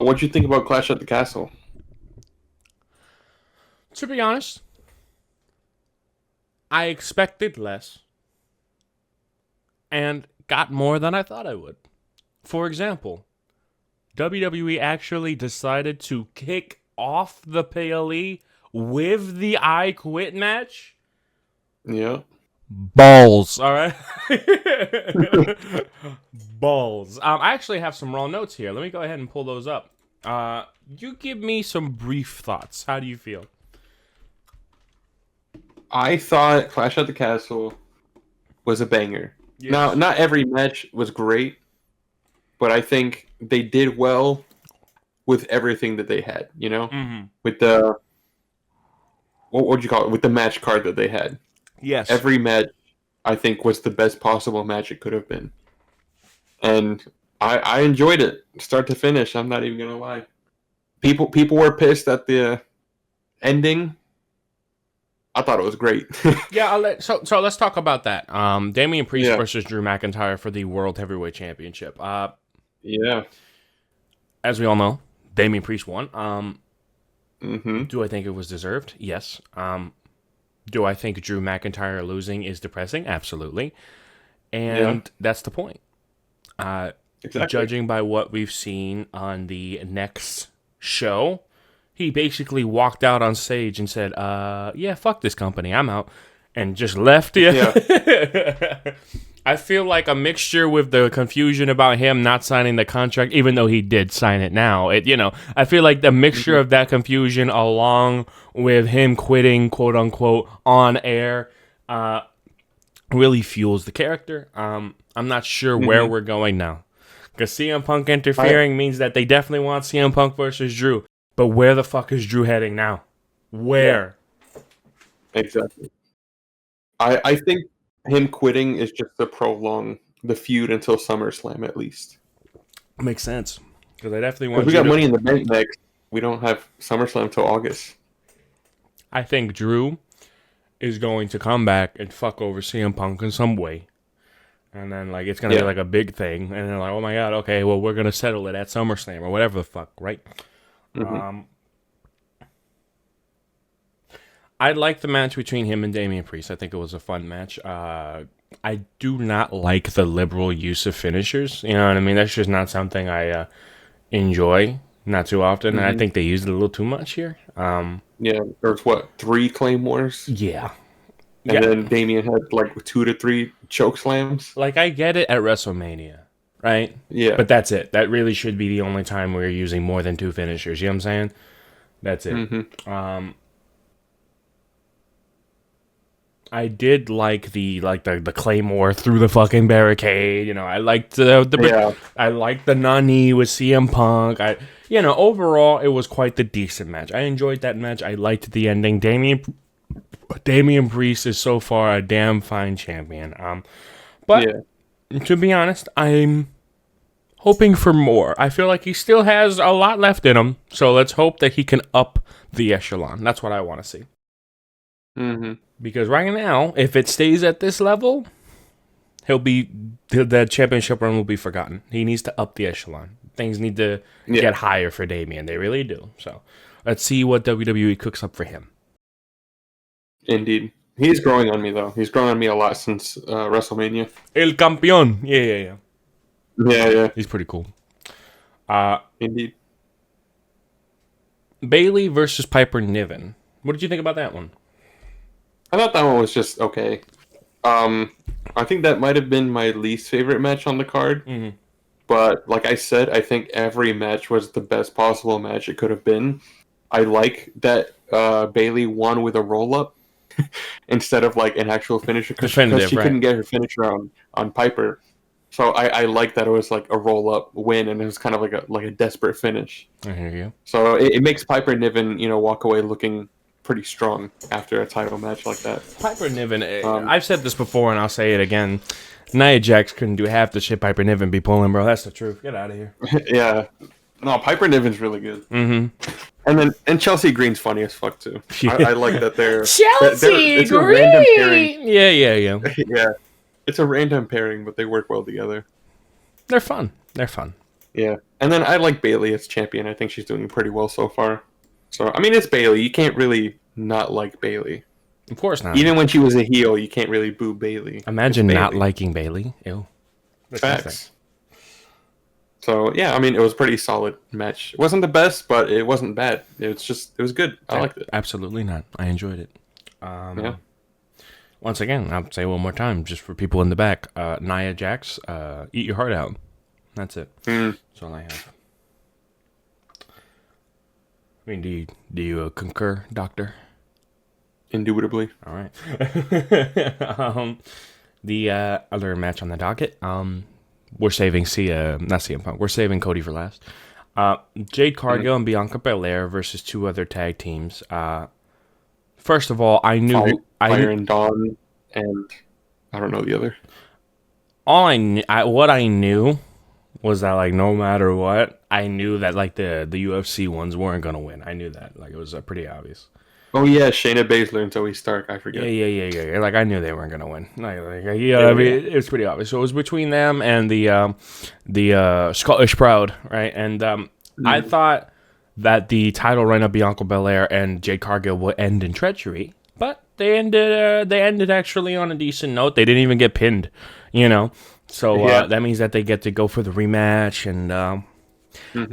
What'd you think about Clash at the Castle? To be honest, I expected less and got more than I thought I would. For example, WWE actually decided to kick off the PLE with the I Quit match. Yeah. Balls, all right? Balls. I actually have some raw notes here. Let me go ahead and pull those up. You give me some brief thoughts. How do you feel? I thought Clash at the Castle was a banger. Now, Yes. not every match was great, but I think they did well with everything that they had, Mm-hmm. With the what would you call it? With the match card that they had. Yes. Every match I think was the best possible match it could have been. And I enjoyed it start to finish. I'm not even gonna lie. People were pissed at the ending. I thought it was great. Yeah, so let's talk about that. Damian Priest Yeah. versus Drew McIntyre for the World Heavyweight Championship. Yeah. As we all know, Damian Priest won. Mm-hmm. Do I think it was deserved? Yes. Do I think Drew McIntyre losing is depressing? Absolutely. Yeah. And that's the point. Exactly. Judging by what we've seen on the next show, he basically walked out on stage and said, yeah, fuck this company, I'm out. And just left. Yeah. Yeah. I feel like a mixture with the confusion about him not signing the contract, even though he did sign it now. I feel like the mixture Mhm. of that confusion along with him quitting, quote unquote, on air, really fuels the character. I'm not sure where Mhm. we're going now. Because CM Punk I interfering means that they definitely want CM Punk versus Drew. But where the fuck is Drew heading now? Yeah. Where? Exactly. I think him quitting is just to prolong the feud until SummerSlam at least. Makes sense. Because I definitely Because want we Drew got to. Money in the Bank next. We don't have SummerSlam till August. I think Drew is going to come back and fuck over CM Punk in some way. And then, like, it's going to be Yeah. like a big thing. And they're like, oh my God, okay, well, we're going to settle it at SummerSlam or whatever the fuck, right? Hmm. I like the match between him and Damian Priest. I think it was a fun match. I do not like the liberal use of finishers. You know what I mean? That's just not something I enjoy not too often. And I Hmm. think they used it a little too much here. Yeah. There's what, 3 Claymores? Yeah. And Yeah. then Damien had like 2 to 3 choke slams. Like, I get it at WrestleMania, right? Yeah. But that's it. That really should be the only time we're using more than two finishers. You know what I'm saying? That's it. Hmm. I did like the claymore through the fucking barricade. I liked Yeah. I liked the nani with CM Punk. Overall it was quite the decent match. I enjoyed that match. I liked the ending. Damian Priest is so far a damn fine champion. But Yeah. to be honest, I'm hoping for more. I feel like he still has a lot left in him. So let's hope that he can up the echelon. That's what I want to see. Hmm. Because right now, if it stays at this level, the championship run will be forgotten. He needs to up the echelon. Things need to Yeah. get higher for Damien. They really do. So let's see what WWE cooks up for him. Indeed. He's growing on me though. He's grown on me a lot since WrestleMania. El Campeón. Yeah, yeah, yeah. Yeah. Yeah. He's pretty cool. Uh, Indeed. Bailey versus Piper Niven. What did you think about that one? I thought that one was just okay. Um, I think that might have been my least favorite match on the card. Mm-hmm. But like I said, I think every match was the best possible match it could have been. I like that Bailey won with a roll up instead of like an actual finisher because Definitive, she right? couldn't get her finisher on Piper. So I like that it was like a roll up win and it was kind of like a desperate finish. I hear you. So it makes Piper Niven walk away looking pretty strong after a title match like that. Piper Niven. Um, I've said this before and I'll say it again. Nia Jax couldn't do half the shit Piper Niven be pulling, bro. That's the truth. Get out of here. yeah, no, Piper Niven's really good. Mm-hmm. And Chelsea Green's funny as fuck too. I like that they're Chelsea it's a random pairing. Green. Yeah, yeah, yeah. Yeah, it's a random pairing, but they work well together. They're fun. They're fun. Yeah. And then I like Bailey as champion. I think she's doing pretty well so far. So, I mean, it's Bailey. You can't really not like Bailey. Of course not. Even when she was a heel, you can't really boo Bailey. It's Imagine not Bailey. liking Bailey. Ew. Facts. So, yeah, I mean, it was a pretty solid match. It wasn't the best, but it wasn't bad. It was good. I liked it. Absolutely not. I enjoyed it. Yeah. Once again, I'll say one more time, just for people in the back. Nia Jax, eat your heart out. That's it. That's all I have. I mean, do you concur, Doctor? Indubitably. All right. The other match on the docket. We're saving not CM Punk. We're saving Cody for last. Jade Cargill and Bianca Belair versus two other tag teams. First of all, I knew Fire and Dawn, and I don't know the other. What I knew was that, like, no matter what, I knew that, like, the UFC ones weren't gonna win. I knew that. Like, it was pretty obvious. Oh yeah, Shayna Baszler and Zoe Stark. I forget. Yeah. Like, I knew they weren't gonna win. I mean, it was pretty obvious. So it was between them and the Scottish Proud, right? And I thought that the title run of Bianca Belair and Jade Cargill would end in treachery, but they ended actually on a decent note. They didn't even get pinned, you know. So that means that they get to go for the rematch, and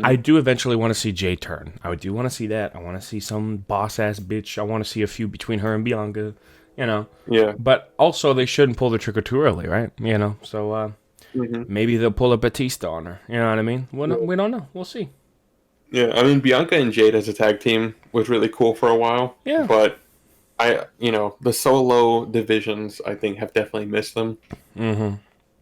I do eventually want to see Jade turn. I do want to see that. I want to see some boss-ass bitch. I want to see a feud between her and Bianca, you know. Yeah. But also, they shouldn't pull the trigger too early, right? You know, so maybe they'll pull a Batista on her. You know what I mean? We don't know. We'll see. Yeah, I mean, Bianca and Jade as a tag team was really cool for a while. Yeah. But the solo divisions, I think, have definitely missed them. Mm-hmm.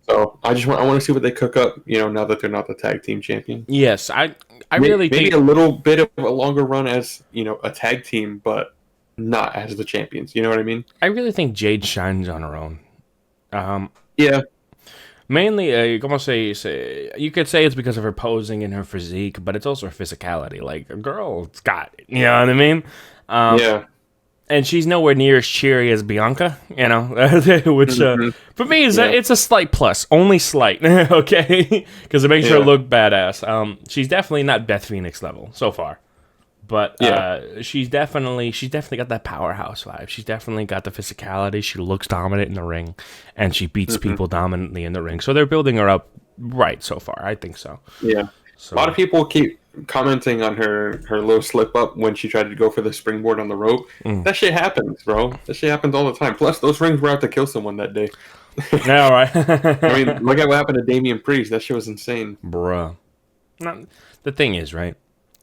So I want to see what they cook up. Now that they're not the tag team champion. Yes, I Maybe think a little bit of a longer run as a tag team, but not as the champions. You know what I mean? I really think Jade shines on her own. Yeah. Mainly, you could say it's because of her posing and her physique, but it's also her physicality. Like, a girl's got it. You know what I mean? Yeah. And she's nowhere near as cheery as Bianca, you know, which for me it's a slight plus, only slight, okay, because it makes her look badass. She's definitely not Beth Phoenix level so far, but she's definitely got that powerhouse vibe. She's definitely got the physicality. She looks dominant in the ring, and she beats people dominantly in the ring. So they're building her up right so far. I think so. Yeah. So, a lot of people keep commenting on her little slip up when she tried to go for the springboard on the rope. That shit happens, bro. That shit happens all the time. Plus, those rings were out to kill someone that day. Yeah, right. I mean, look at what happened to Damian Priest. That shit was insane. Bruh. The thing is, right?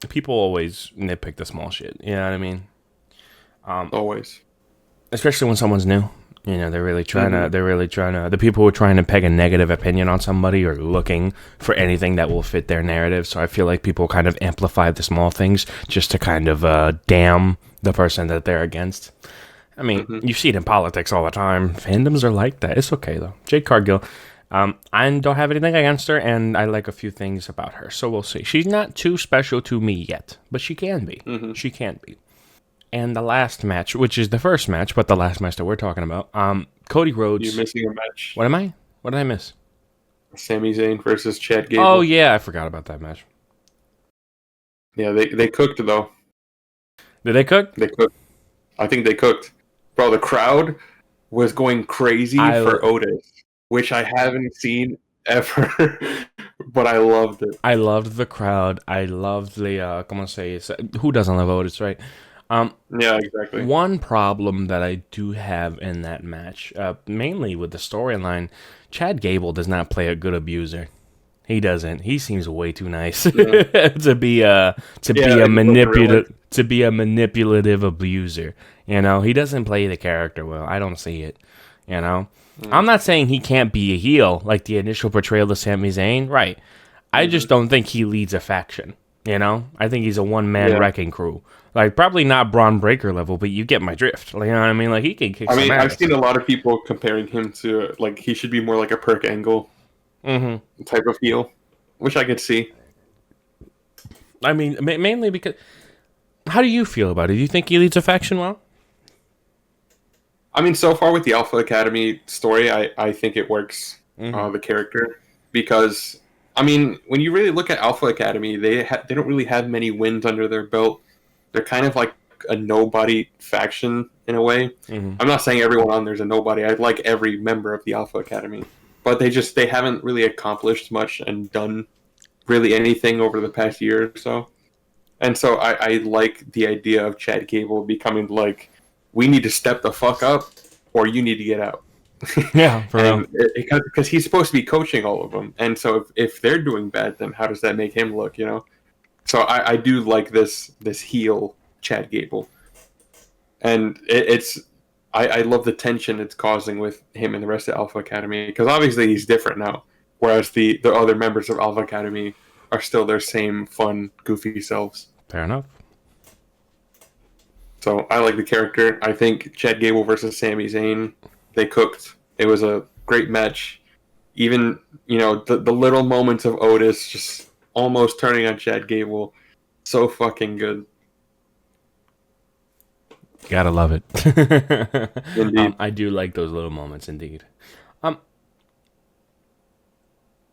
People always nitpick the small shit. You know what I mean? Always. Especially when someone's new. You know, they're really trying to, the people who are trying to peg a negative opinion on somebody are looking for anything that will fit their narrative. So I feel like people kind of amplify the small things just to kind of damn the person that they're against. I mean, you see it in politics all the time. Fandoms are like that. It's okay, though. Jade Cargill, I don't have anything against her, and I like a few things about her. So we'll see. She's not too special to me yet, but she can be. She can be. And the last match, which is the first match, but the last match that we're talking about, Cody Rhodes. You're missing a match. What am I? What did I miss? Sami Zayn versus Chad Gable. Oh, yeah, I forgot about that match. Yeah, they cooked, though. Did they cook? They cooked. I think they cooked. Bro, the crowd was going crazy for Otis, which I haven't seen ever, but I loved it. I loved the crowd. I loved the, who doesn't love Otis, right? Yeah, exactly. One problem that I do have in that match, mainly with the storyline, Chad Gable does not play a good abuser. He doesn't. He seems way too nice to be a manipulative abuser. You know, he doesn't play the character well. I don't see it. You know, I'm not saying he can't be a heel like the initial portrayal of Sami Zayn, right? I just don't think he leads a faction. You know, I think he's a one-man wrecking crew. Like, probably not Braun Breaker level, but you get my drift. Like, you know what I mean? Like, he can kick some ass. I've seen a lot of people comparing him to, like, he should be more like a Perk Angle type of heel, which I could see. I mean, mainly because... How do you feel about it? Do you think he leads a faction well? I mean, so far with the Alpha Academy story, I think it works, the character, because I mean, when you really look at Alpha Academy, they don't really have many wins under their belt. They're kind of like a nobody faction in a way. Mm-hmm. I'm not saying everyone on there's a nobody. I like every member of the Alpha Academy, but they haven't really accomplished much and done really anything over the past year or so. And so I like the idea of Chad Gable becoming like, we need to step the fuck up, or you need to get out. Yeah, for real. Because he's supposed to be coaching all of them, and so if they're doing bad, then how does that make him look? You know. So I do like this heel Chad Gable, and I love the tension it's causing with him and the rest of Alpha Academy, because obviously he's different now, whereas the other members of Alpha Academy are still their same fun, goofy selves. Fair enough. So I like the character. I think Chad Gable versus Sami Zayn, they cooked. It was a great match. Even, the little moments of Otis just almost turning on Chad Gable, so fucking good. Gotta love it. Indeed. I do like those little moments, indeed.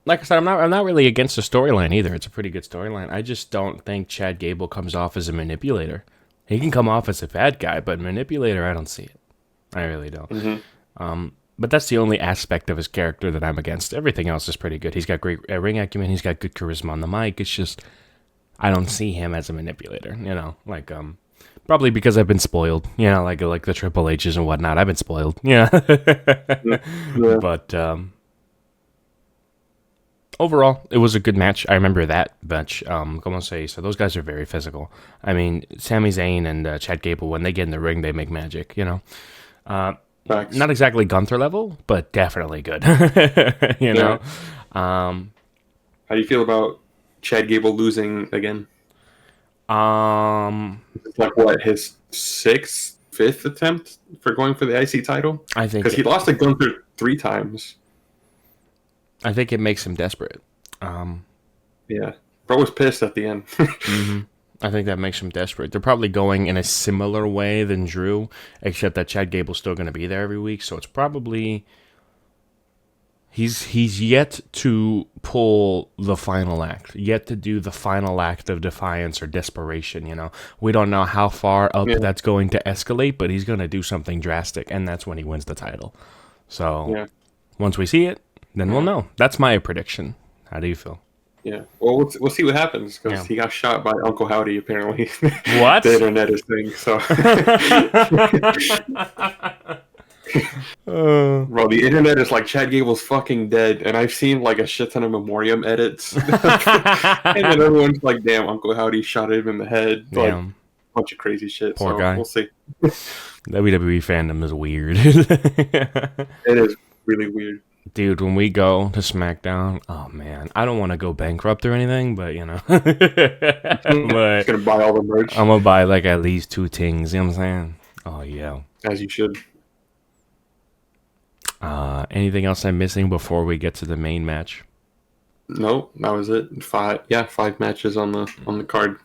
Like I said, I'm not really against the storyline either. It's a pretty good storyline. I just don't think Chad Gable comes off as a manipulator. He can come off as a bad guy, but manipulator, I don't see it. I really don't. Mm-hmm. But that's the only aspect of his character that I'm against. Everything else is pretty good. He's got great ring acumen. He's got good charisma on the mic. It's just, I don't see him as a manipulator. Probably because I've been spoiled. Like the Triple H's and whatnot. I've been spoiled. Yeah. But overall, it was a good match. I remember that match. Como say, so those guys are very physical. I mean, Sami Zayn and Chad Gable, when they get in the ring, they make magic. Facts. Not exactly Gunther level, but definitely good. know. How do you feel about Chad Gable losing again? It's like what, his fifth attempt for going for the IC title? I think because he lost to Gunther 3 times. I think it makes him desperate. Yeah, bro was pissed at the end. Mm-hmm. I think that makes him desperate. They're probably going in a similar way than Drew, except that Chad Gable's still going to be there every week. So it's probably he's yet to pull the final act, yet to do the final act of defiance or desperation. We don't know how far up that's going to escalate, but he's going to do something drastic, and that's when he wins the title. So once we see it, then we'll know. That's my prediction. How do you feel? Yeah, well, we'll see what happens, because he got shot by Uncle Howdy, apparently. What? The internet is thing, so. Bro, the internet is like, Chad Gable's fucking dead, and I've seen like a shit ton of memoriam edits. And then everyone's like, damn, Uncle Howdy shot him in the head. Like, a bunch of crazy shit. Poor guy. We'll see. WWE fandom is weird. It is really weird. Dude, when we go to SmackDown, oh man, I don't want to go bankrupt or anything, but But gonna buy all the merch. I'm gonna buy like at least 2 things. You know what I'm saying? Oh yeah, as you should. Anything else I'm missing before we get to the main match? No, that was it. 5 matches on the card.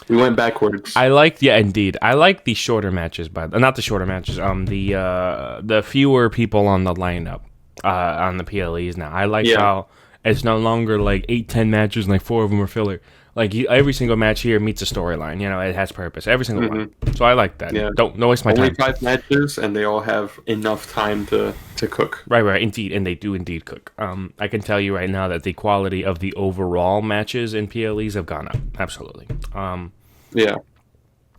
We went backwards. I like the shorter matches, but not the shorter matches. The fewer people on the lineup. On the PLEs now. I like how it's no longer like 8-10 matches and like 4 of them are filler. Like every single match here meets a storyline. It has purpose. Every single one. So I like that. Yeah. Don't waste my time. Only 5 matches, and they all have enough time to cook. Right. Indeed, and they do indeed cook. I can tell you right now that the quality of the overall matches in PLEs have gone up. Absolutely. Yeah.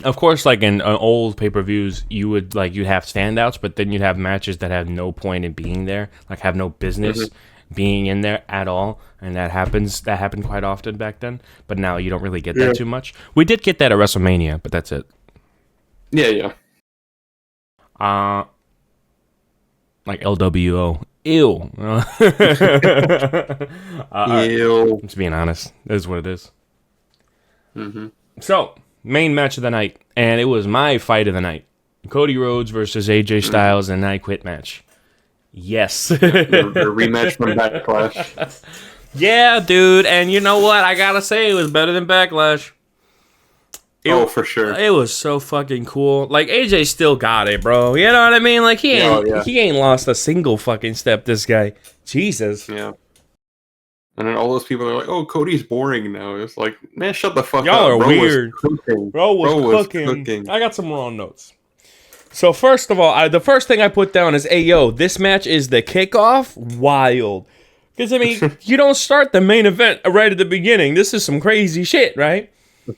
Of course, like in old pay-per-views, you'd have standouts, but then you'd have matches that have no point in being there, like have no business being in there at all, and that happened quite often back then. But now you don't really get that too much. We did get that at WrestleMania, but that's it. Yeah. Like LWO. Ew. Ew. Just being honest, that is what it is. Mm-hmm. So, main match of the night, and it was my fight of the night. Cody Rhodes versus AJ Styles in I Quit match. Yes. The rematch from Backlash. Yeah, dude, and you know what? I gotta say, it was better than Backlash. For sure. It was so fucking cool. Like, AJ still got it, bro. You know what I mean? Like, he ain't lost a single fucking step, this guy. Jesus. Yeah. And then all those people are like, "Oh, Cody's boring now." It's like, man, shut the fuck Y'all up. are Bro weird. was cooking. Bro was cooking. I got some wrong notes. So first of all, the first thing I put down is, hey, yo, this match is the kickoff. Wild. Because, I mean, you don't start the main event right at the beginning. This is some crazy shit, right?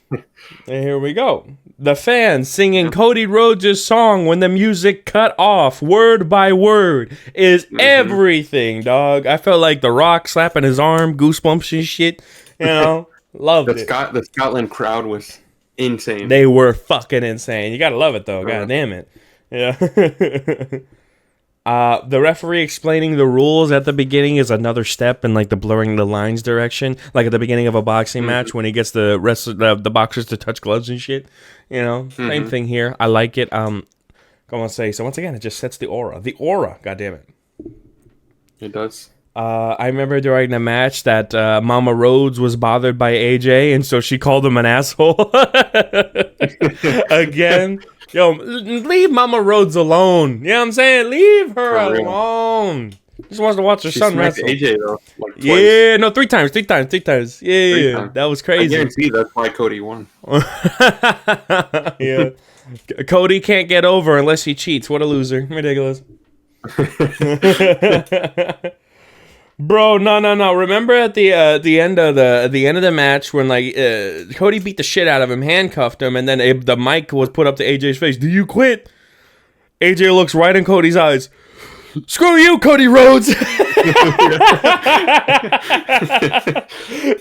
And here we go. The fans singing Cody Rhodes' song when the music cut off, word by word, is everything, dog. I felt like The Rock slapping his arm, goosebumps and shit. You know, loved it. The Scotland crowd was insane. They were fucking insane. You gotta love it, though. God damn it. Yeah. The referee explaining the rules at the beginning is another step in like the blurring the lines direction, like at the beginning of a boxing match when he gets the boxers to touch gloves and shit. You know, same thing here. I like it. Go on, say so. Once again, it just sets the aura. The aura. God damn it. It does. I remember during the match that Mama Rhodes was bothered by AJ, and so she called him an asshole. Again. Yo, leave Mama Rhodes alone. You know what I'm saying? Leave her alone. Just wants to watch her son wrestle. AJ though, like twice. Yeah, no, three times. Yeah, that was crazy. I guarantee that's why Cody won. Yeah. Cody can't get over unless he cheats. What a loser. Ridiculous. Bro, no. Remember at the end of the match when like Cody beat the shit out of him, handcuffed him, and then the mic was put up to AJ's face. Do you quit? AJ looks right in Cody's eyes. Screw you, Cody Rhodes.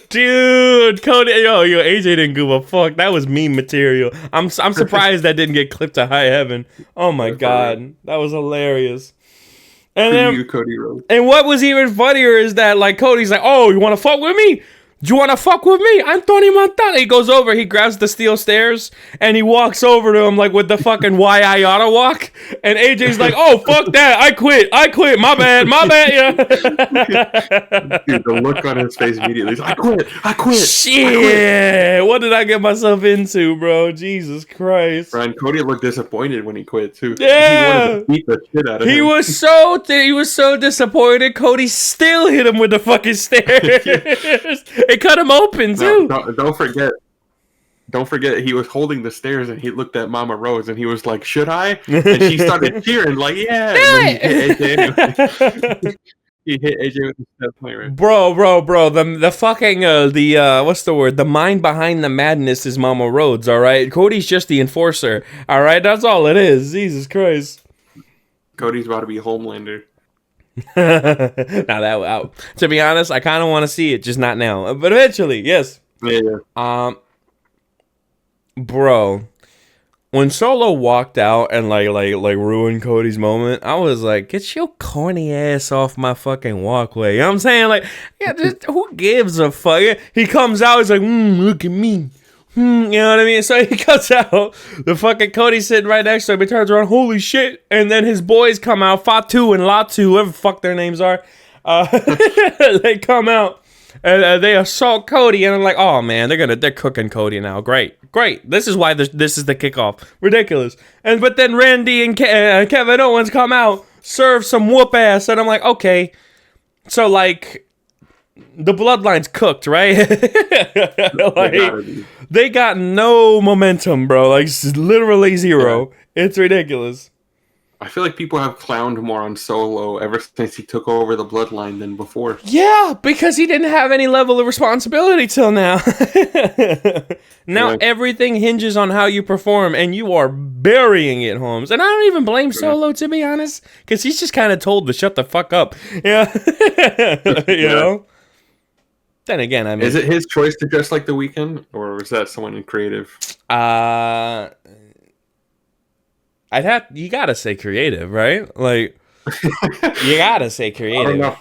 Dude, Cody, yo, AJ didn't give a fuck. That was meme material. I'm surprised that didn't get clipped to high heaven. Oh my god, that was hilarious. And then, Cody Rhodes. And what was even funnier is that like Cody's like, "Oh, you want to fuck with me? Do you want to fuck with me? I'm Tony Montana." He goes over, he grabs the steel stairs, and he walks over to him like with the fucking why I oughta walk. And AJ's like, "Oh, fuck that! I quit! My bad, yeah." Dude, the look on his face immediately. He's like, I quit. Shit! What did I get myself into, bro? Jesus Christ! Brian, Cody looked disappointed when he quit too. Yeah, he wanted to beat the shit out of him. He was so disappointed. Cody still hit him with the fucking stairs. It cut him open too. No, don't forget, he was holding the stairs and he looked at Mama Rose and he was like, "Should I?" And she started cheering like, "Yeah!" And then he hit AJ with the step point, right? Bro. The fucking what's the word? The mind behind the madness is Mama Rhodes. All right, Cody's just the enforcer. All right, that's all it is. Jesus Christ. Cody's about to be Homelander. Now to be honest, I kind of want to see it, just not now, but eventually, yes. Yeah. Bro, when Solo walked out and like ruined Cody's moment, I was like, "Get your corny ass off my fucking walkway." You know what I'm saying? Like, yeah, just who gives a fuck? He comes out, he's like, "Look at me." You know what I mean? So he comes out, the fucking Cody's sitting right next to him, he turns around, holy shit, and then his boys come out, Fatu and Latu, whoever the fuck their names are, they come out, and they assault Cody, and I'm like, oh man, they're cooking Cody now, great, this is why this is the kickoff, ridiculous, but then Randy and Kevin Owens come out, serve some whoop ass, and I'm like, okay, so like, the bloodline's cooked, right? Like, they got no momentum, bro. Like, literally zero. Yeah. It's ridiculous. I feel like people have clowned more on Solo ever since he took over the bloodline than before. Yeah, because he didn't have any level of responsibility till now. Now everything hinges on how you perform, and you are burying it, Holmes. And I don't even blame Solo, to be honest, because he's just kind of told to shut the fuck up. Yeah. You know? Then again, I mean, is it his choice to dress like The Weeknd, or was that someone in creative? You gotta say creative, right? Like, you gotta say creative. I don't know.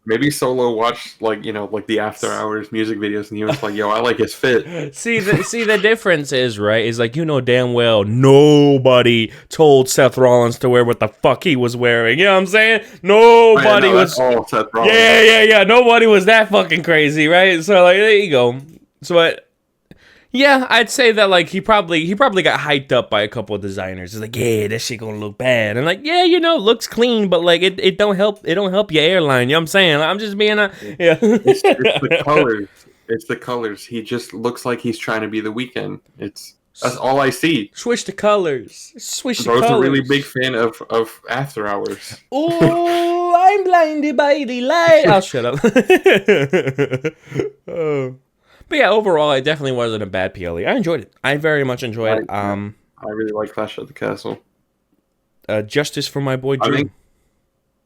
Maybe Solo watched like the after hours music videos, and he was like, "Yo, I like his fit." See the difference is, right? Is like, damn well nobody told Seth Rollins to wear what the fuck he was wearing. You know what I'm saying? Nobody was. All Seth Rollins. Yeah. Nobody was that fucking crazy, right? So like, there you go. So Yeah, I'd say that like he probably got hyped up by a couple of designers. It's like, yeah, that shit gonna look bad. And like, yeah, looks clean, but like it don't help your airline. You know what I'm saying? I'm just being a yeah. It's the colors. It's the colors. He just looks like he's trying to be the Weeknd. That's all I see. Switch the colors. Switch the Bro's colors. a really big fan of After Hours. Oh, I'm blinded by the light. I'll shut up. Oh. But yeah, overall, it definitely wasn't a bad PLE. I enjoyed it. I very much enjoyed it. I really like Clash at the Castle. Justice for my boy I Drew. think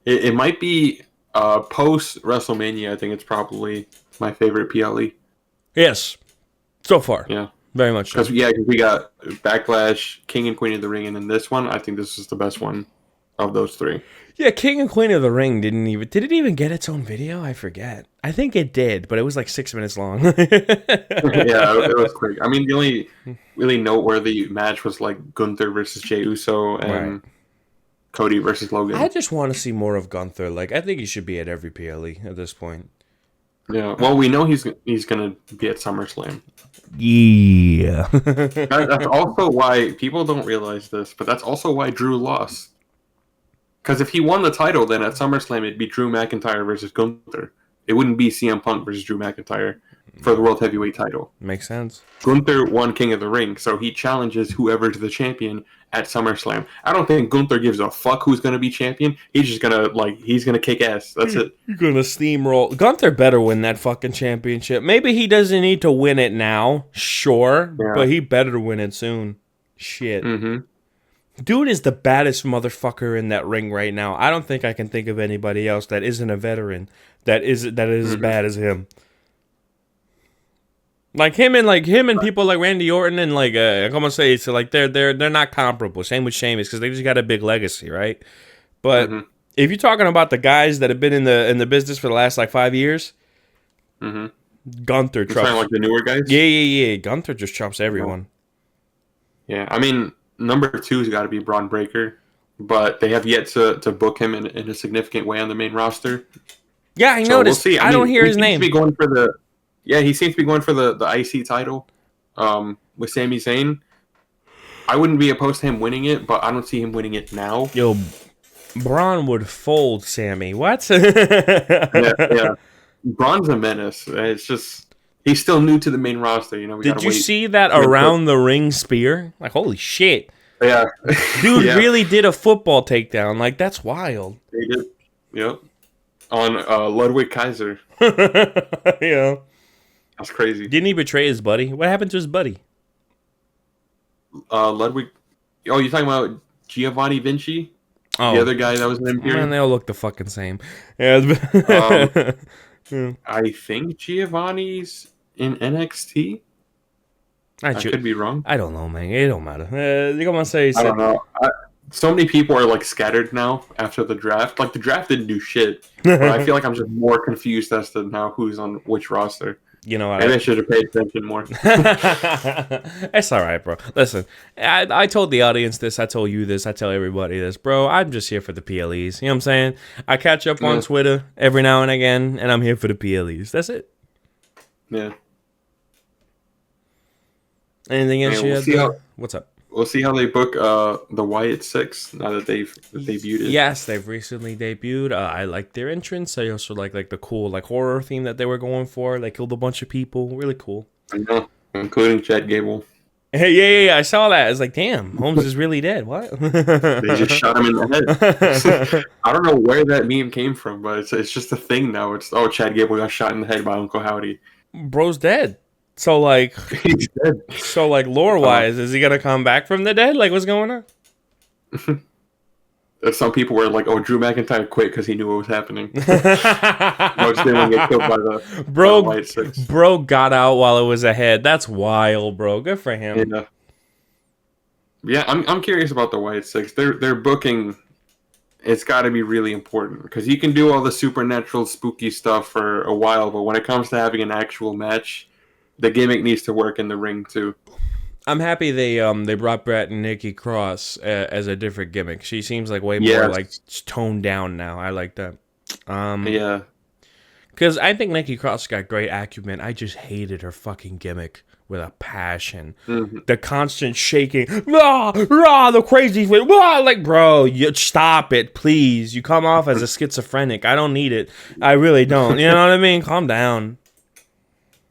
it might be post WrestleMania. I think it's probably my favorite PLE. Yes, so far. Yeah, very much so. Because we got Backlash, King and Queen of the Ring, and then this one. I think this is the best one of those three. Yeah, King and Queen of the Ring did it even get its own video? I forget. I think it did, but it was like 6 minutes long. Yeah, it was quick. I mean, the only really noteworthy match was like Gunther versus Jey Uso and Cody versus Logan. I just want to see more of Gunther. Like, I think he should be at every PLE at this point. Yeah, well, we know he's gonna be at SummerSlam. Yeah. That's also why people don't realize this, but that's also why Drew lost. Because if he won the title, then at SummerSlam it'd be Drew McIntyre versus Gunther. It wouldn't be CM Punk versus Drew McIntyre for the World Heavyweight title. Makes sense. Gunther won King of the Ring, so he challenges whoever's the champion at SummerSlam. I don't think Gunther gives a fuck who's going to be champion. He's just going to, he's going to kick ass. That's it. You're going to steamroll. Gunther better win that fucking championship. Maybe he doesn't need to win it now, sure, but he better win it soon. Shit. Mm-hmm. Dude is the baddest motherfucker in that ring right now. I don't think I can think of anybody else that isn't a veteran that is as bad as him. Like him and people like Randy Orton and like I'm gonna say so like they're not comparable. Same with Sheamus because they just got a big legacy, right? But if you're talking about the guys that have been in the business for the last like 5 years, Gunther trumps like the newer guys. Yeah. Gunther just trumps everyone. Yeah, I mean number 2's got to be Braun Breaker, but they have yet to book him in a significant way on the main roster. Yeah, I noticed. We'll see. I don't hear his name. He seems to be going for the IC title with Sami Zayn. I wouldn't be opposed to him winning it, but I don't see him winning it now. Yo, Braun would fold Sammy. What? yeah. Braun's a menace. It's just he's still new to the main roster. Did you see that around the ring spear? Like, holy shit. Yeah. Dude really did a football takedown. Like, that's wild. He did. Yep. On Ludwig Kaiser. Yeah. That's crazy. Didn't he betray his buddy? What happened to his buddy? Ludwig. Oh, you're talking about Giovanni Vinci? Oh. The other guy that was in Imperium? Man, they all look the fucking same. Yeah. I think Giovanni's in NXT. I could be wrong. I don't know, man. It don't matter. You're gonna say. I don't know. So many people are like scattered now after the draft. Like the draft didn't do shit. But I feel like I'm just more confused as to now who's on which roster. You know what? Maybe I should have paid attention more. It's all right, bro. Listen, I told the audience this. I told you this. I tell everybody this, bro. I'm just here for the PLEs. You know what I'm saying? I catch up on Twitter every now and again, and I'm here for the PLEs. That's it. Yeah. Anything else you have? What's up? We'll see how they book the Wyatt Six now that they've debuted it. Yes, they've recently debuted. I like their entrance. I also like the cool horror theme that they were going for. They killed a bunch of people. Really cool. I know, including Chad Gable. Hey, yeah, I saw that. I was like, damn, Holmes is really dead. What? They just shot him in the head. I don't know where that meme came from, but it's just a thing now. It's Chad Gable got shot in the head by Uncle Howdy. Bro's dead. So he's dead. So lore wise, is he gonna come back from the dead? Like, what's going on? Some people were like, "Oh, Drew McIntyre quit because he knew what was happening." Most didn't get killed by the White Six. Bro got out while it was ahead. That's wild, bro. Good for him. Yeah. I'm curious about the White Six. They're booking. It's got to be really important because you can do all the supernatural, spooky stuff for a while, but when it comes to having an actual match, the gimmick needs to work in the ring too. I'm happy they brought Brett and Nikki Cross as a different gimmick. She seems like way more toned down now. I like that. Because I think Nikki Cross got great acumen. I just hated her fucking gimmick with a passion. Mm-hmm. The constant shaking, the crazy, like, bro, you stop it, please. You come off as a schizophrenic. I don't need it. I really don't. You know what I mean? Calm down.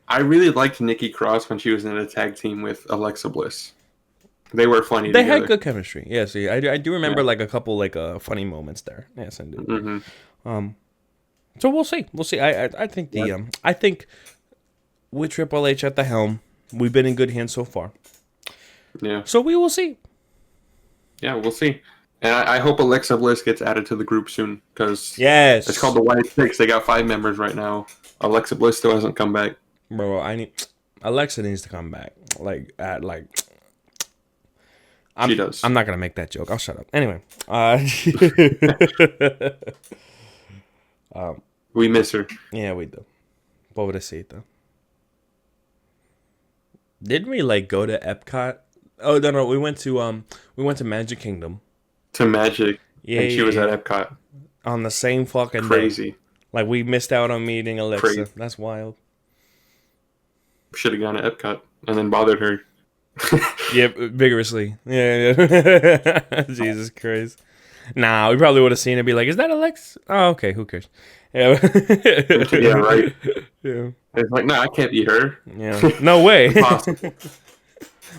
I really liked Nikki Cross when she was in a tag team with Alexa Bliss. They were funny They together. had good chemistry. Yeah, see, I do remember like a couple like funny moments there. Yes, I do. Mm-hmm. So we'll see. We'll see. I think I think with Triple H at the helm, we've been in good hands so far. Yeah. So we will see. Yeah, we'll see. And I hope Alexa Bliss gets added to the group soon because Yes, it's called the White Six. They got 5 members right now. Alexa Bliss still hasn't come back. bro. Alexa needs to come back. She does. I'm not gonna make that joke. I'll shut up. Anyway, We miss her. yeah, we do. Pobrecita. Didn't we like go to Epcot? Oh no, we went to Magic Kingdom. To Magic. Yeah, and she was at Epcot. on the same fucking Crazy. day. Like we missed out on meeting Alexa. Crazy. That's wild. Should have gone to Epcot and then bothered her. Yeah, vigorously. Yeah. Jesus Christ. Nah, we probably would have seen it and be like, is that Alex? Oh, okay, who cares? Yeah. Yeah, right. Yeah. It's like, no, I can't be her. Yeah. No way. Impossible.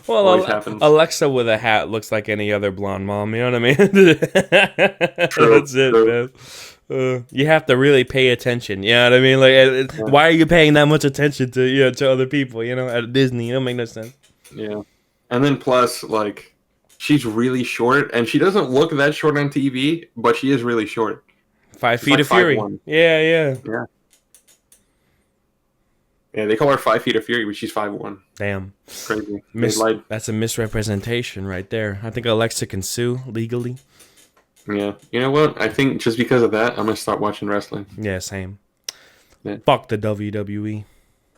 Well, Always happens. Alexa with a hat looks like any other blonde mom. You know what I mean? True, That's it, true. man. You have to really pay attention. You know what I mean? Like, why are you paying that much attention to to other people? You know, at Disney, it don't make no sense. Yeah. And then plus, like, she's really short, and she doesn't look that short on TV, but she is really short. 5 She's feet like of fury. 5'1". Yeah. Yeah, they call her 5 feet of fury, but she's 5'1". Damn. Crazy. They lied. That's a misrepresentation right there. I think Alexa can sue legally. Yeah. You know what? I think just because of that, I'm going to stop watching wrestling. Yeah, same. Yeah. Fuck the WWE.